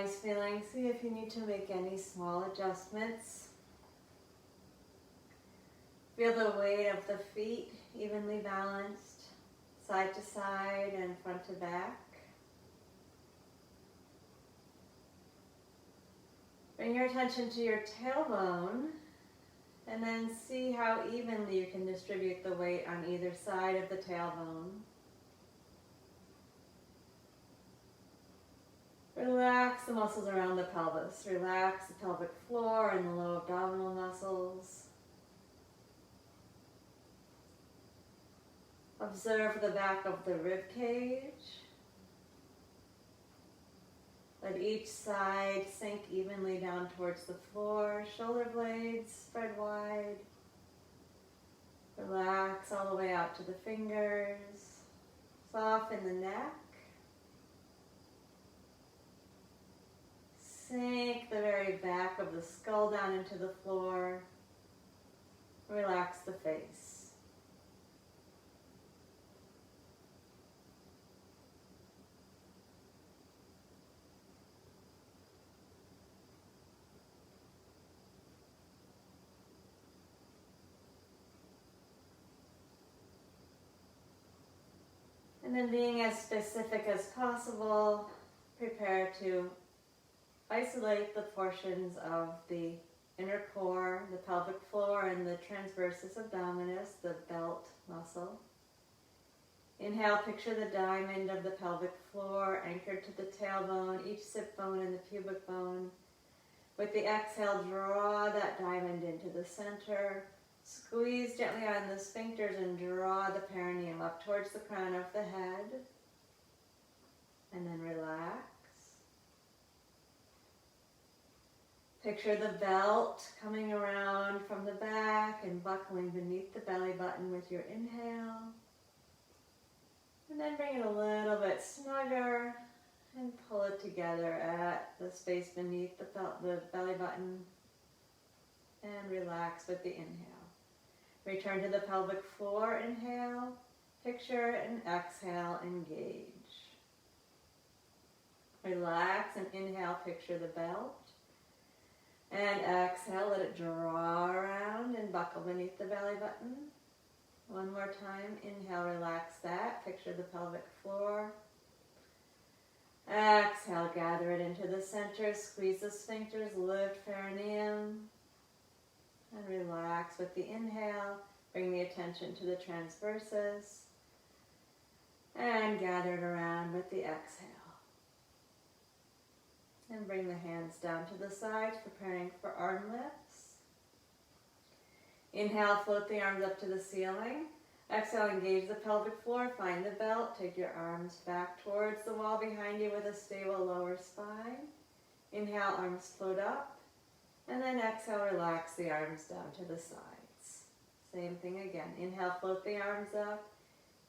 body's feeling. See if you need to make any small adjustments. Feel the weight of the feet evenly balanced, side to side and front to back. Bring your attention to your tailbone and then see how evenly you can distribute the weight on either side of the tailbone. Relax the muscles around the pelvis. Relax the pelvic floor and the low abdominal muscles. Observe the back of the rib cage. Let each side sink evenly down towards the floor. Shoulder blades spread wide. Relax all the way out to the fingers. Soften the neck. Sink the very back of the skull down into the floor. Relax the face. And then being as specific as possible, prepare to isolate the portions of the inner core, the pelvic floor, and the transversus abdominis, the belt muscle. Inhale, picture the diamond of the pelvic floor anchored to the tailbone, each sit bone and the pubic bone. With the exhale, draw that diamond into the center. Squeeze gently on the sphincters and draw the perineum up towards the crown of the head. And then relax. Picture the belt coming around from the back and buckling beneath the belly button with your inhale. And then bring it a little bit snugger and pull it together at the space beneath the belly button. And relax with the inhale. Return to the pelvic floor, inhale, picture, and exhale, engage. Relax and inhale, picture the belt. And exhale, let it draw around and buckle beneath the belly button. One more time, inhale, relax that, picture the pelvic floor. Exhale, gather it into the center, squeeze the sphincters, lift perineum. And relax with the inhale. Bring the attention to the transversus. And gather it around with the exhale. And bring the hands down to the sides, preparing for arm lifts. Inhale, float the arms up to the ceiling. Exhale, engage the pelvic floor. Find the belt. Take your arms back towards the wall behind you with a stable lower spine. Inhale, arms float up. And then exhale, relax the arms down to the sides. Same thing again. Inhale, float the arms up.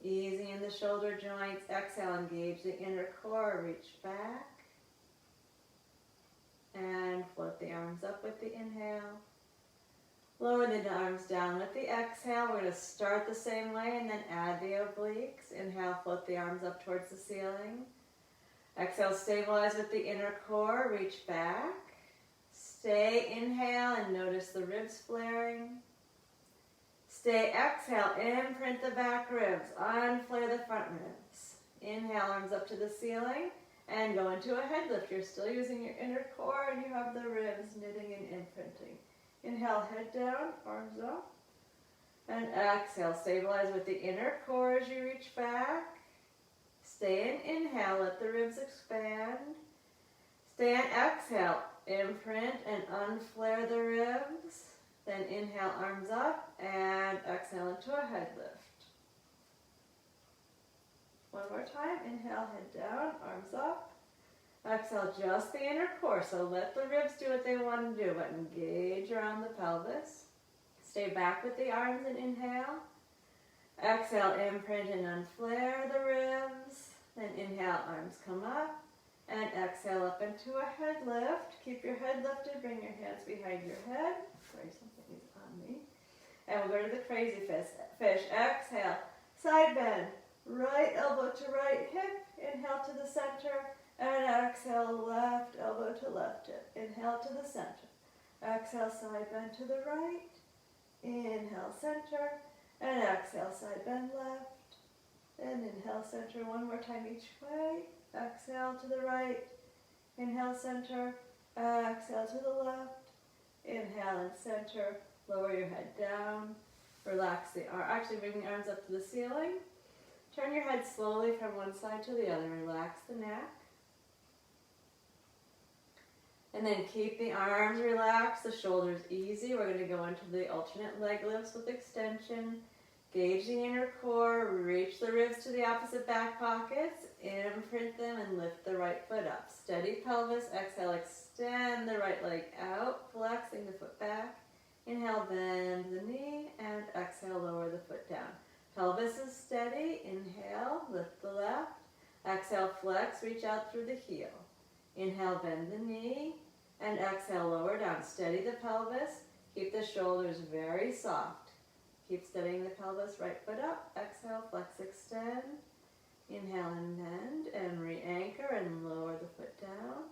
Easy in the shoulder joints. Exhale, engage the inner core. Reach back. And float the arms up with the inhale. Lower the arms down with the exhale. We're going to start the same way and then add the obliques. Inhale, float the arms up towards the ceiling. Exhale, stabilize with the inner core. Reach back. Stay, inhale, and notice the ribs flaring. Stay, exhale, imprint the back ribs, unflare the front ribs. Inhale, arms up to the ceiling, and go into a head lift. You're still using your inner core, and you have the ribs knitting and imprinting. Inhale, head down, arms up, and exhale, stabilize with the inner core as you reach back. Stay and inhale, let the ribs expand. Stay and exhale. Imprint and unflare the ribs. Then inhale, arms up, and exhale into a head lift. One more time. Inhale, head down, arms up. Exhale, just the inner core. So let the ribs do what they want to do, but engage around the pelvis. Stay back with the arms and inhale. Exhale, imprint and unflare the ribs. Then inhale, arms come up. And exhale up into a head lift. Keep your head lifted. Bring your hands behind your head. Sorry, something is on me. And we'll go to the crazy fish. Exhale. Side bend. Right elbow to right hip. Inhale to the center. And exhale, left elbow to left hip. Inhale to the center. Exhale, side bend to the right. Inhale, center. And exhale, side bend left. And inhale, center. One more time each way. Exhale to the right. Inhale, center. Exhale to the left. Inhale and center. Lower your head down. Relax the arm. Actually, bring the arms up to the ceiling. Turn your head slowly from one side to the other. Relax the neck. And then keep the arms relaxed, the shoulders easy. We're going to go into the alternate leg lifts with extension. Gauge the inner core, reach the ribs to the opposite back pockets, imprint them and lift the right foot up. Steady pelvis, exhale, extend the right leg out, flexing the foot back. Inhale, bend the knee, and exhale, lower the foot down. Pelvis is steady, inhale, lift the left. Exhale, flex, reach out through the heel. Inhale, bend the knee, and exhale, lower down. Steady the pelvis, keep the shoulders very soft. Keep steadying the pelvis, right foot up. Exhale, flex, extend. Inhale and bend, and re-anchor and lower the foot down.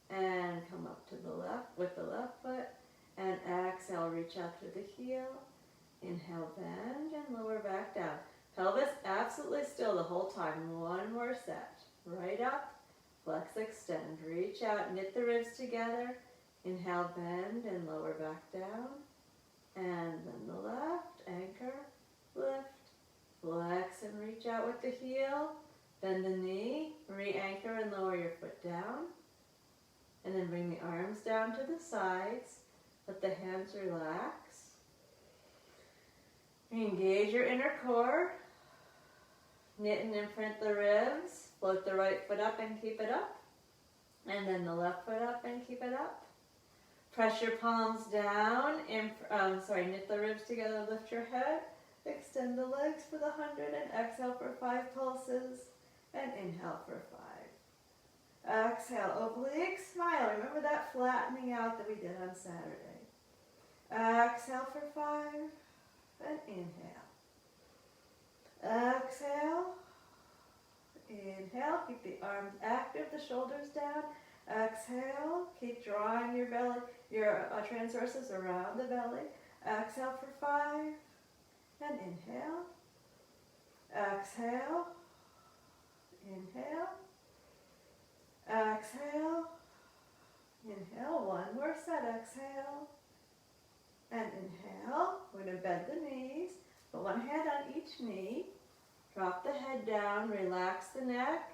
And come up to the left with the left foot. And exhale, reach out through the heel. Inhale, bend, and lower back down. Pelvis absolutely still the whole time. One more set. Right up, flex, extend. Reach out, knit the ribs together. Inhale, bend, and lower back down. And then the left, anchor, lift, flex, and reach out with the heel. Bend the knee, re-anchor and lower your foot down. And then bring the arms down to the sides. Let the hands relax. Engage your inner core. Knit and imprint the ribs. Float the right foot up and keep it up. And then the left foot up and keep it up. Press your palms down. Knit the ribs together, lift your head. Extend the legs for the 100 and exhale for 5 pulses. And inhale for 5. Exhale, oblique smile. Remember that flattening out that we did on Saturday. Exhale for 5 and inhale. Exhale. Inhale, keep the arms active, the shoulders down. Exhale, keep drawing your belly, your transverses around the belly. Exhale for 5 and inhale. Exhale. Inhale. Exhale. Inhale. One more set. Exhale. And inhale. We're going to bend the knees. Put one hand on each knee. Drop the head down. Relax the neck.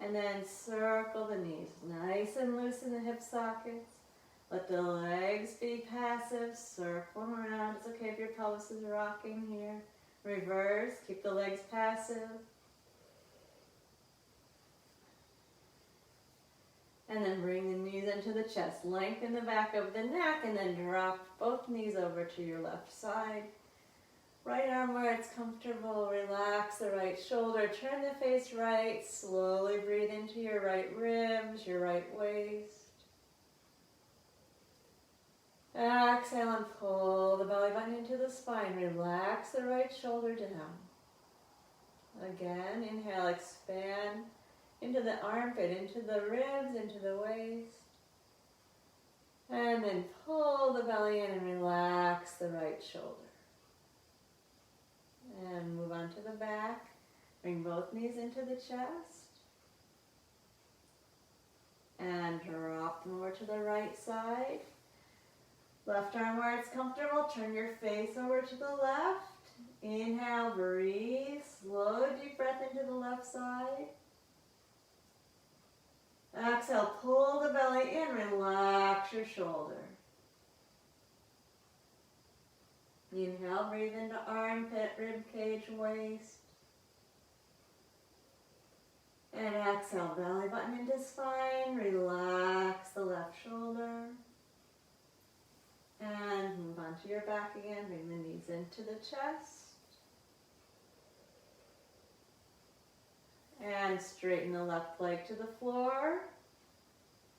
And then circle the knees. Nice and loose in the hip sockets. Let the legs be passive. Circle them around. It's okay if your pelvis is rocking here. Reverse. Keep the legs passive. And then bring the knees into the chest. Lengthen the back of the neck and then drop both knees over to your left side. Right arm where it's comfortable. Relax the right shoulder. Turn the face right. Slowly breathe into your right ribs, your right waist. Exhale and pull the belly button into the spine. Relax the right shoulder down. Again, inhale, expand into the armpit, into the ribs, into the waist. And then pull the belly in and relax the right shoulder. And move on to the back. Bring both knees into the chest. And drop them over to the right side. Left arm where it's comfortable. Turn your face over to the left. Inhale, breathe. Slow, deep breath into the left side. Exhale, pull the belly in. Relax your shoulder. Inhale, breathe into armpit, rib cage, waist. And exhale, belly button into spine. Relax the left shoulder. And move on to your back again. Bring the knees into the chest. And straighten the left leg to the floor.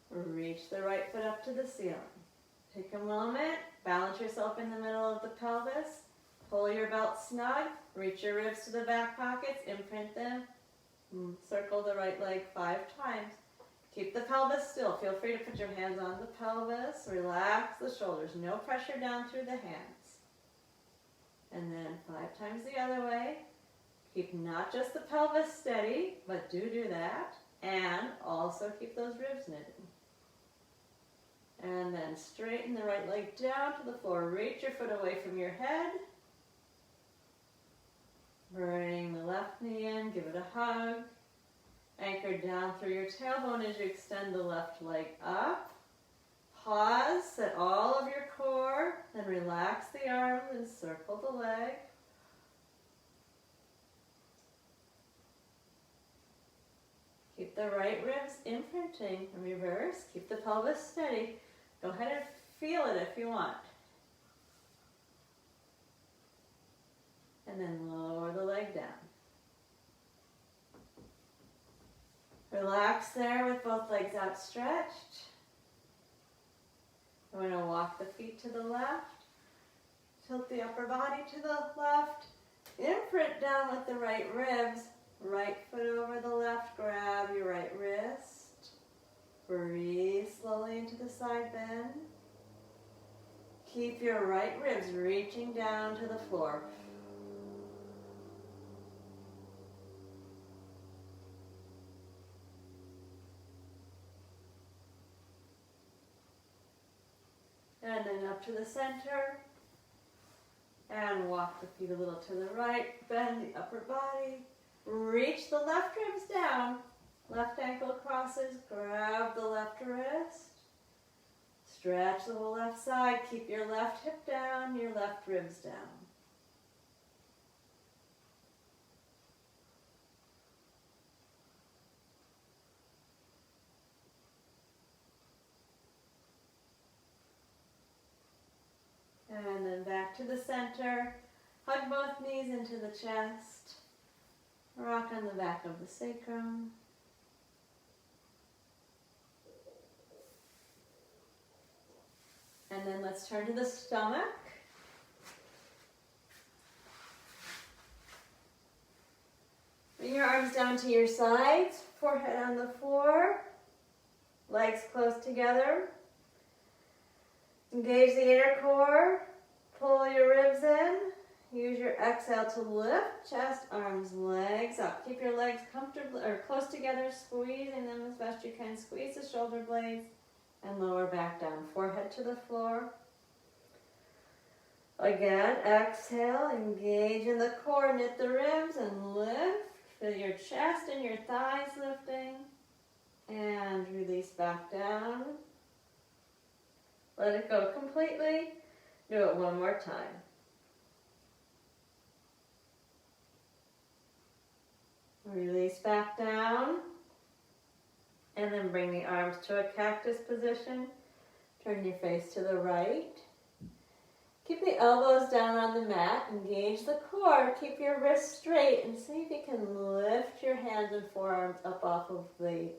Reach the right foot up to the ceiling. Take a moment. Balance yourself in the middle of the pelvis. Pull your belt snug. Reach your ribs to the back pockets. Imprint them. Circle the right leg 5 times. Keep the pelvis still. Feel free to put your hands on the pelvis. Relax the shoulders. No pressure down through the hands. And then 5 times the other way. Keep not just the pelvis steady, but do that. And also keep those ribs knitting. And then straighten the right leg down to the floor. Reach your foot away from your head. Bring the left knee in. Give it a hug. Anchor down through your tailbone as you extend the left leg up. Pause, set all of your core, then relax the arms and circle the leg. Keep the right ribs imprinting. Reverse, keep the pelvis steady. Go ahead and feel it if you want. And then lower the leg down. Relax there with both legs outstretched. We're going to walk the feet to the left. Tilt the upper body to the left. Imprint down with the right ribs. Right foot over the left. Grab your right wrist. Breathe slowly into the side bend. Keep your right ribs reaching down to the floor. And then up to the center. And walk the feet a little to the right. Bend the upper body. Reach the left ribs down. Left ankle crosses. Grab the left wrist. Stretch the whole left side. Keep your left hip down, your left ribs down. And then back to the center. Hug both knees into the chest. Rock on the back of the sacrum. And then let's turn to the stomach. Bring your arms down to your sides. Forehead on the floor. Legs close together. Engage the inner core. Pull your ribs in. Use your exhale to lift, chest, arms, legs up. Keep your legs comfortably or close together, squeezing them as best you can. Squeeze the shoulder blades and lower back down. Forehead to the floor. Again, exhale, engage in the core, knit the ribs and lift. Feel your chest and your thighs lifting. And release back down. Let it go completely. Do it one more time. Release back down. And then bring the arms to a cactus position. Turn your face to the right. Keep the elbows down on the mat. Engage the core. Keep your wrists straight. And see if you can lift your hands and forearms up off of the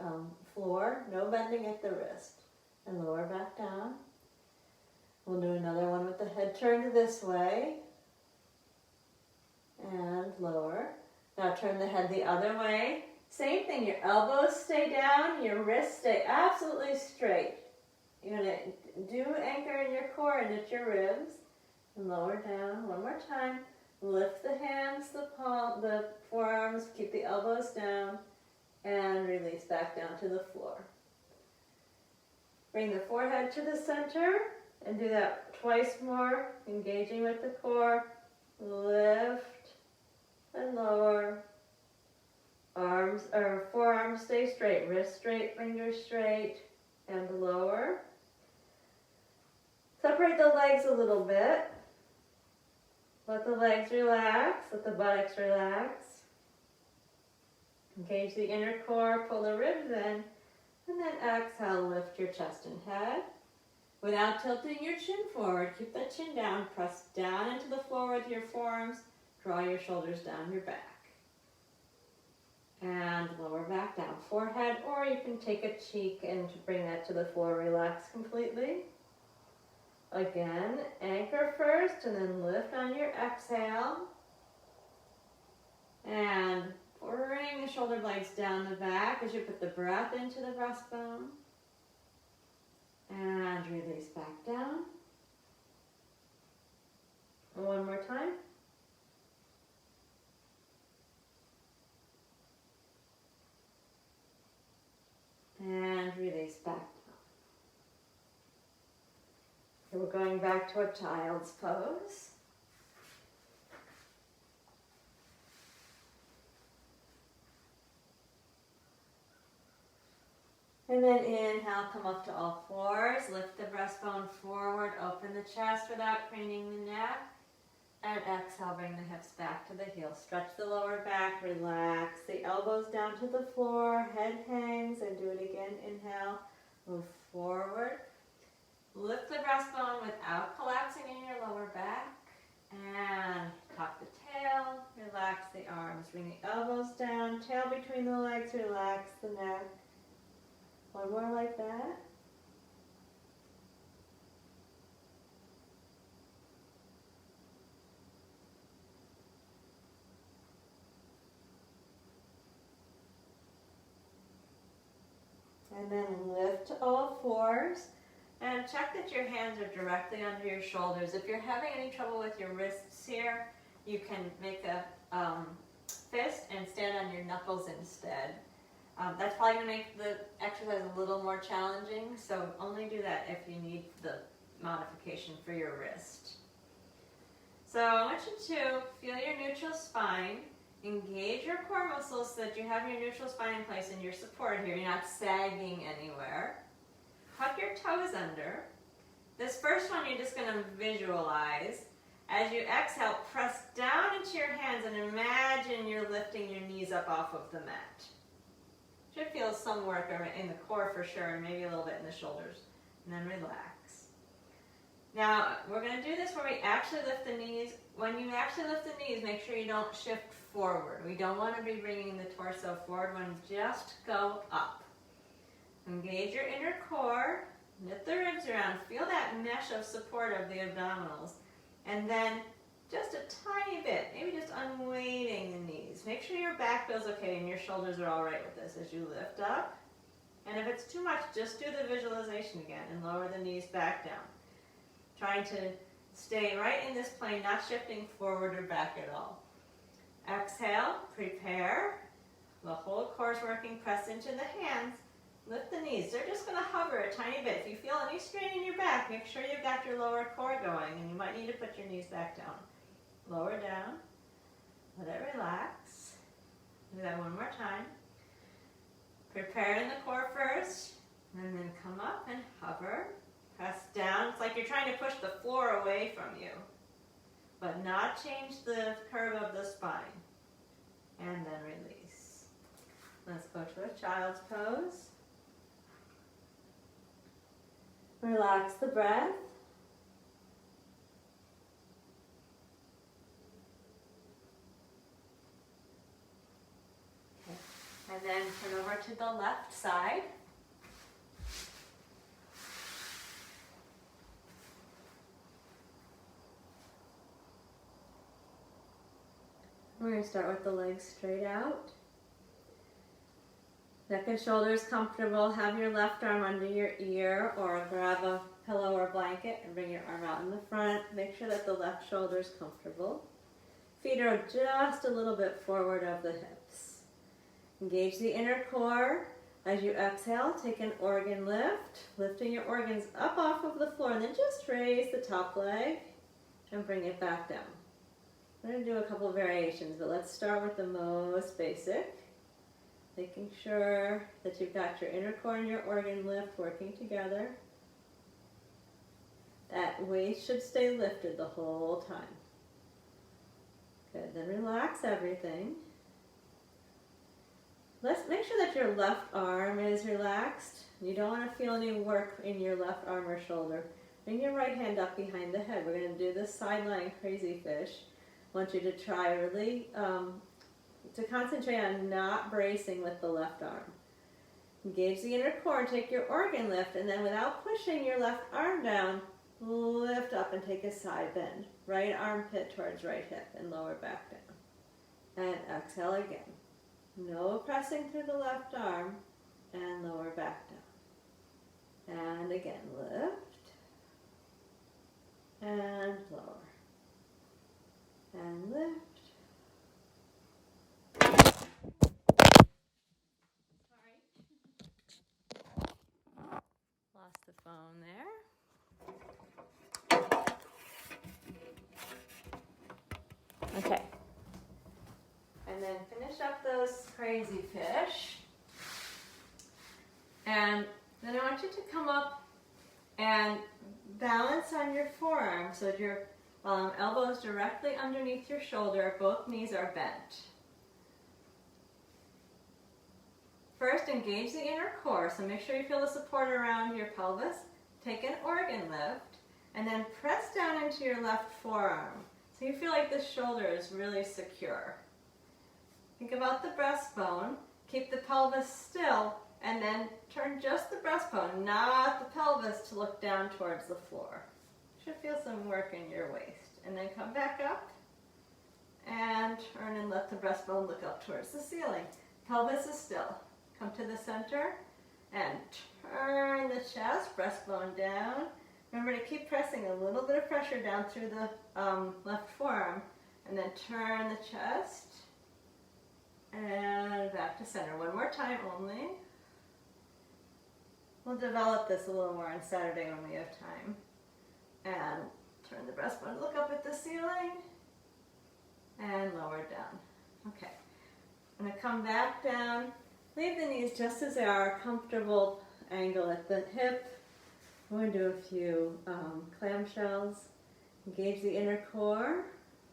floor. No bending at the wrist. And lower back down. We'll do another one with the head turned this way. And lower. Now turn the head the other way. Same thing, your elbows stay down, your wrists stay absolutely straight. You're going to do anchor in your core and knit your ribs. And lower down, one more time. Lift the hands, the forearms, keep the elbows down, and release back down to the floor. Bring the forehead to the center, and do that twice more, engaging with the core. Lift and lower. Arms or forearms stay straight, wrists straight, fingers straight, and lower. Separate the legs a little bit. Let the legs relax, let the buttocks relax. Engage the inner core, pull the ribs in, and then exhale, lift your chest and head. Without tilting your chin forward, keep the chin down, press down into the floor with your forearms, draw your shoulders down your back. And lower back down, forehead, or you can take a cheek and bring that to the floor, relax completely. Again, anchor first and then lift on your exhale. And bring the shoulder blades down the back as you put the breath into the breastbone. And release back down. One more time. And release back down. Okay, we're going back to a child's pose. And then inhale, come up to all fours, lift the breastbone forward, open the chest without craning the neck. And exhale, bring the hips back to the heels. Stretch the lower back, relax the elbows down to the floor, head hangs, and do it again. Inhale, move forward. Lift the breastbone without collapsing in your lower back. And tuck the tail, relax the arms. Bring the elbows down, tail between the legs, relax the neck. One more like that. And then lift to all fours and check that your hands are directly under your shoulders. If you're having any trouble with your wrists here, you can make a fist and stand on your knuckles instead. That's probably going to make the exercise a little more challenging, so only do that if you need the modification for your wrist. So I want you to feel your neutral spine, engage your core muscles so that you have your neutral spine in place and you're supported here. You're not sagging anywhere. Tuck your toes under. This first one you're just going to visualize. As you exhale, press down into your hands and imagine you're lifting your knees up off of the mat. Should feel some work in the core for sure, and maybe a little bit in the shoulders. And then relax. Now, we're going to do this where we actually lift the knees. When you actually lift the knees, make sure you don't shift forward. We don't want to be bringing the torso forward. We want to just go up. Engage your inner core. Knit the ribs around. Feel that mesh of support of the abdominals. And then just a tiny bit, maybe just unweighting the knees. Make sure your back feels okay and your shoulders are all right with this as you lift up. And if it's too much, just do the visualization again and lower the knees back down. Trying to stay right in this plane, not shifting forward or back at all. Exhale, prepare. The whole core's working, press into the hands. Lift the knees. They're just going to hover a tiny bit. If you feel any strain in your back, make sure you've got your lower core going, and you might need to put your knees back down. Lower down. Let it relax. Do that one more time. Prepare in the core first, and then come up and hover. Press down. It's like you're trying to push the floor away from you, but not change the curve of the spine. And then release. Let's go to a child's pose. Relax the breath. Okay. And then turn over to the left side. We're going to start with the legs straight out. Neck and shoulders comfortable. Have your left arm under your ear or grab a pillow or blanket and bring your arm out in the front. Make sure that the left shoulder is comfortable. Feet are just a little bit forward of the hips. Engage the inner core. As you exhale, take an organ lift, lifting your organs up off of the floor, and then just raise the top leg and bring it back down. We're going to do a couple variations, but let's start with the most basic. Making sure that you've got your inner core and your organ lift working together. That waist should stay lifted the whole time. Good, then relax everything. Let's make sure that your left arm is relaxed. You don't want to feel any work in your left arm or shoulder. Bring your right hand up behind the head. We're going to do this side lying crazy fish. I want you to try really to concentrate on not bracing with the left arm. Engage the inner core and take your organ lift, and then without pushing your left arm down, lift up and take a side bend. Right armpit towards right hip and lower back down. And exhale again. No pressing through the left arm, and lower back down. And again, lift, and lower, and lift. Sorry. Lost the phone there. Okay. And then finish up those crazy fish. And then I want you to come up and balance on your forearm so that your elbows directly underneath your shoulder, both knees are bent. First, engage the inner core, so make sure you feel the support around your pelvis. Take an organ lift, and then press down into your left forearm, so you feel like the shoulder is really secure. Think about the breastbone. Keep the pelvis still, and then turn just the breastbone, not the pelvis, to look down towards the floor. You should feel some work in your waist. And then come back up, and turn and let the breastbone look up towards the ceiling. Pelvis is still. Come to the center and turn the chest, breastbone down. Remember to keep pressing a little bit of pressure down through the left forearm, and then turn the chest and back to center. One more time only. We'll develop this a little more on Saturday when we have time. And turn the breastbone, look up at the ceiling, and lower down. Okay, I'm gonna come back down. Leave the knees just as they are, comfortable angle at the hip. We're going to do a few clamshells. Engage the inner core.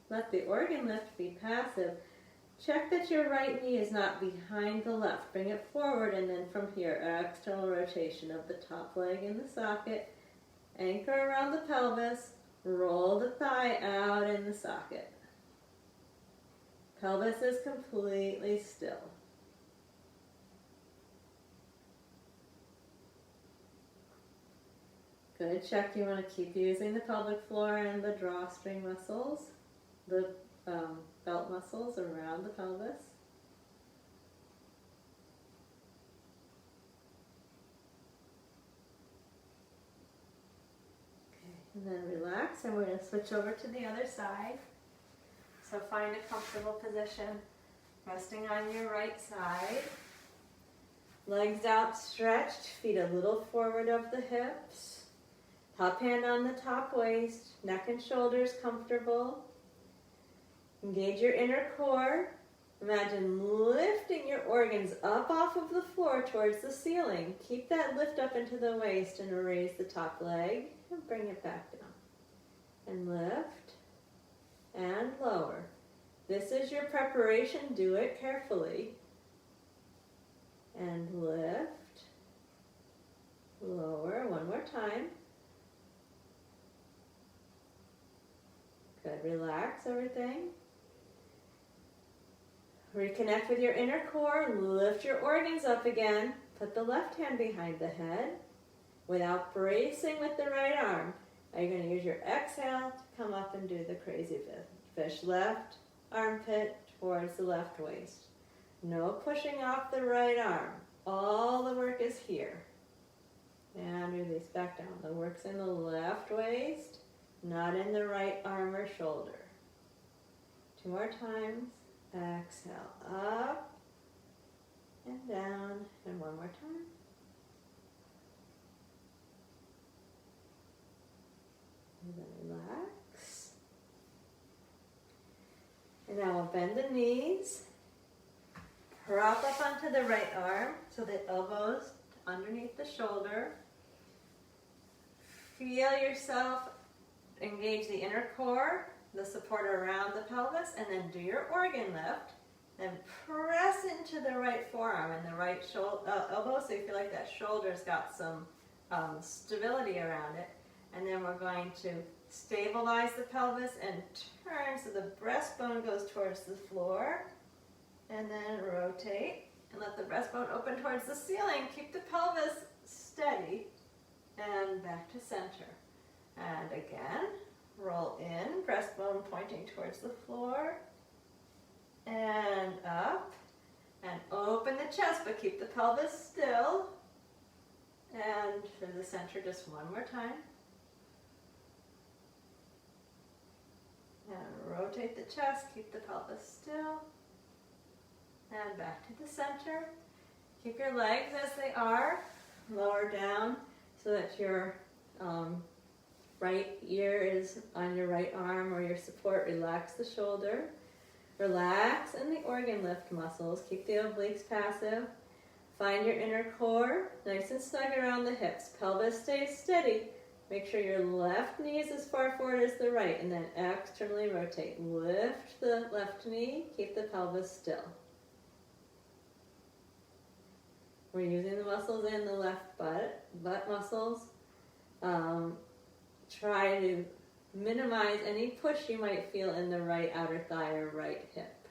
Let the organ lift be passive. Check that your right knee is not behind the left. Bring it forward, and then from here, external rotation of the top leg in the socket. Anchor around the pelvis. Roll the thigh out in the socket. Pelvis is completely still. Good, check. You want to keep using the pelvic floor and the drawstring muscles, the belt muscles around the pelvis. Okay, and then relax, and we're going to switch over to the other side. So find a comfortable position, resting on your right side. Legs outstretched, feet a little forward of the hips. Top hand on the top waist, neck and shoulders comfortable. Engage your inner core. Imagine lifting your organs up off of the floor towards the ceiling. Keep that lift up into the waist and raise the top leg and bring it back down. And lift and lower. This is your preparation. Do it carefully. And lift, lower, one more time. Good, relax everything. Reconnect with your inner core, lift your organs up again. Put the left hand behind the head without bracing with the right arm. Now you're going to use your exhale to come up and do the crazy fish. Left armpit towards the left waist. No pushing off the right arm. All the work is here. And release back down. The work's in the left waist, not in the right arm or shoulder. 2 more times. Exhale, up and down. And 1 more time. And then relax. And now we'll bend the knees. Prop up onto the right arm so the elbows underneath the shoulder. Feel yourself engage the inner core, the support around the pelvis, and then do your organ lift. Then press into the right forearm and the right elbow so you feel like that shoulder's got some stability around it. And then we're going to stabilize the pelvis and turn so the breastbone goes towards the floor. And then rotate and let the breastbone open towards the ceiling. Keep the pelvis steady and back to center. And again, roll in, breastbone pointing towards the floor. And up. And open the chest, but keep the pelvis still. And through the center just one more time. And rotate the chest, keep the pelvis still. And back to the center. Keep your legs as they are, lower down so that your right ear is on your right arm or your support. Relax the shoulder. Relax in the organ lift muscles. Keep the obliques passive. Find your inner core, nice and snug around the hips. Pelvis stays steady. Make sure your left knee is as far forward as the right, and then externally rotate. Lift the left knee, keep the pelvis still. We're using the muscles in the left butt muscles. Try to minimize any push you might feel in the right outer thigh or right hip.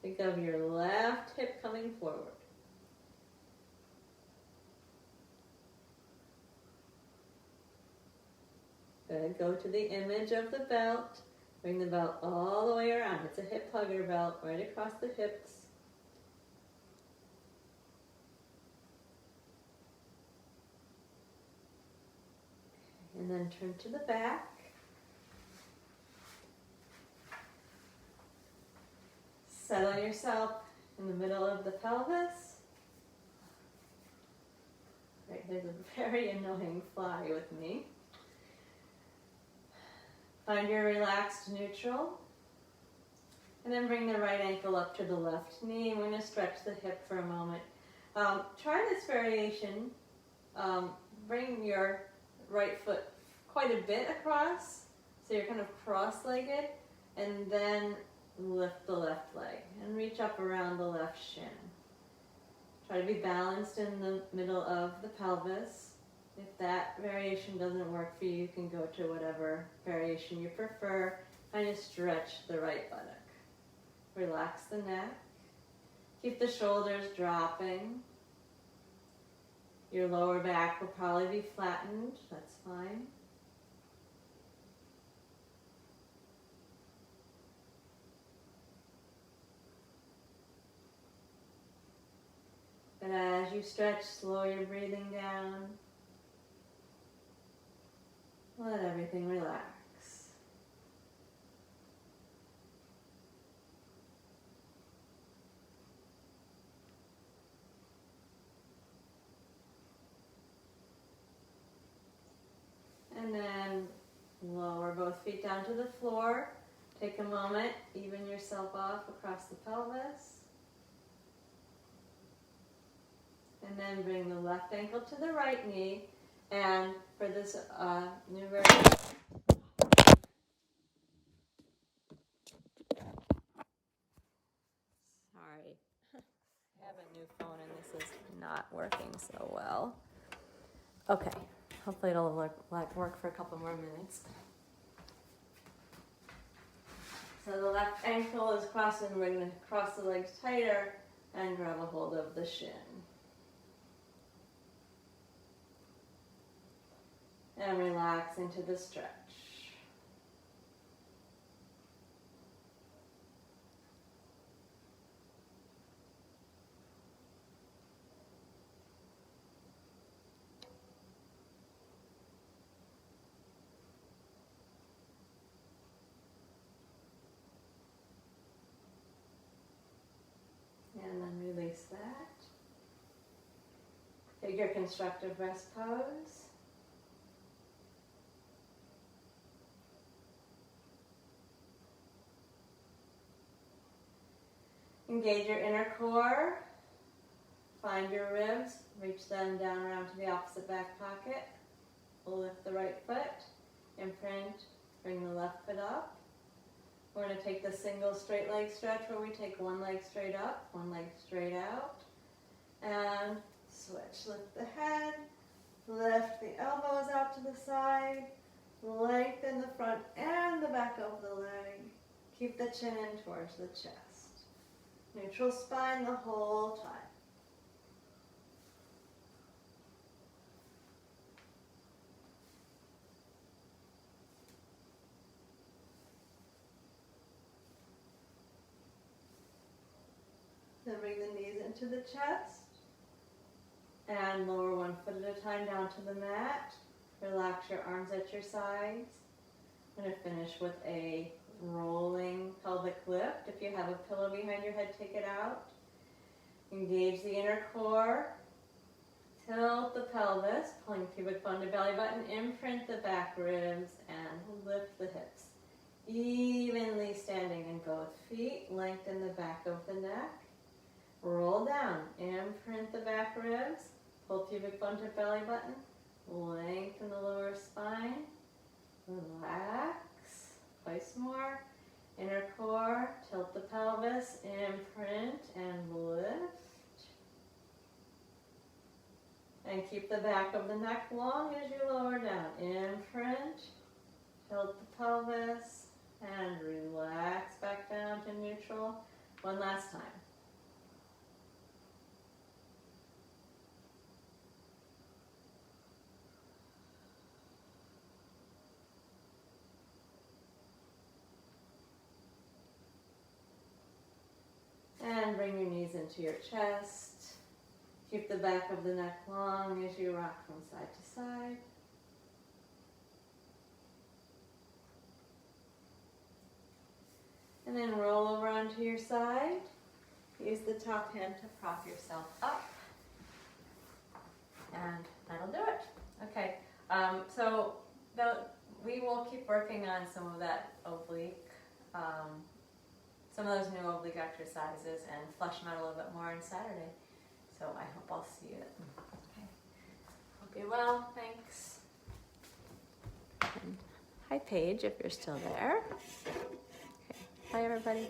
Think of your left hip coming forward. Good. Go to the image of the belt. Bring the belt all the way around. It's a hip hugger belt right across the hips. And then turn to the back. Settle yourself in the middle of the pelvis. Right, there's a very annoying fly with me. Find your relaxed neutral. And then bring the right ankle up to the left knee. We're going to stretch the hip for a moment. Try this variation. Bring your right foot quite a bit across, so you're kind of cross-legged, and then lift the left leg and reach up around the left shin. Try to be balanced in the middle of the pelvis. If that variation doesn't work for you, you can go to whatever variation you prefer. Kind of stretch the right buttock. Relax the neck. Keep the shoulders dropping. Your lower back will probably be flattened. That's fine. But as you stretch, slow your breathing down. Let everything relax. And then lower both feet down to the floor. Take a moment, even yourself off across the pelvis. And then bring the left ankle to the right knee. And for this new version, sorry, I have a new phone and this is not working so well. Okay, hopefully it'll work for a couple more minutes. So the left ankle is crossed and we're going to cross the legs tighter and grab a hold of the shin. And relax into the stretch. And then release that. Take your constructive rest pose. Engage your inner core. Find your ribs. Reach them down around to the opposite back pocket. Lift the right foot. Imprint. Bring the left foot up. We're going to take the single straight leg stretch where we take one leg straight up, one leg straight out. And switch. Lift the head. Lift the elbows out to the side. Lengthen the front and the back of the leg. Keep the chin in towards the chest. Neutral spine the whole time. into the chest. And lower one foot at a time down to the mat. Relax your arms at your sides. I'm going to finish with a rolling pelvic lift. If you have a pillow behind your head, take it out. Engage the inner core. Tilt the pelvis, pulling pubic bone to belly button. Imprint the back ribs and lift the hips. Evenly standing and go with feet. Lengthen the back of the neck. Roll down. Imprint the back ribs. Pull pubic bone to belly button. Lengthen the lower spine. Relax. Twice more. Inner core. Tilt the pelvis. Imprint and lift. And keep the back of the neck long as you lower down. Imprint. Tilt the pelvis. And relax back down to neutral. One last time. And bring your knees into your chest. Keep the back of the neck long as you rock from side to side. And then roll over onto your side. Use the top hand to prop yourself up. And that'll do it. Okay, so we will keep working on some of that oblique, some of those new oblique exercises and flesh them out a little bit more on Saturday. So I hope I'll see you then. Okay. Hope you're well. Thanks. And hi, Paige, if you're still there. Okay. Bye, everybody.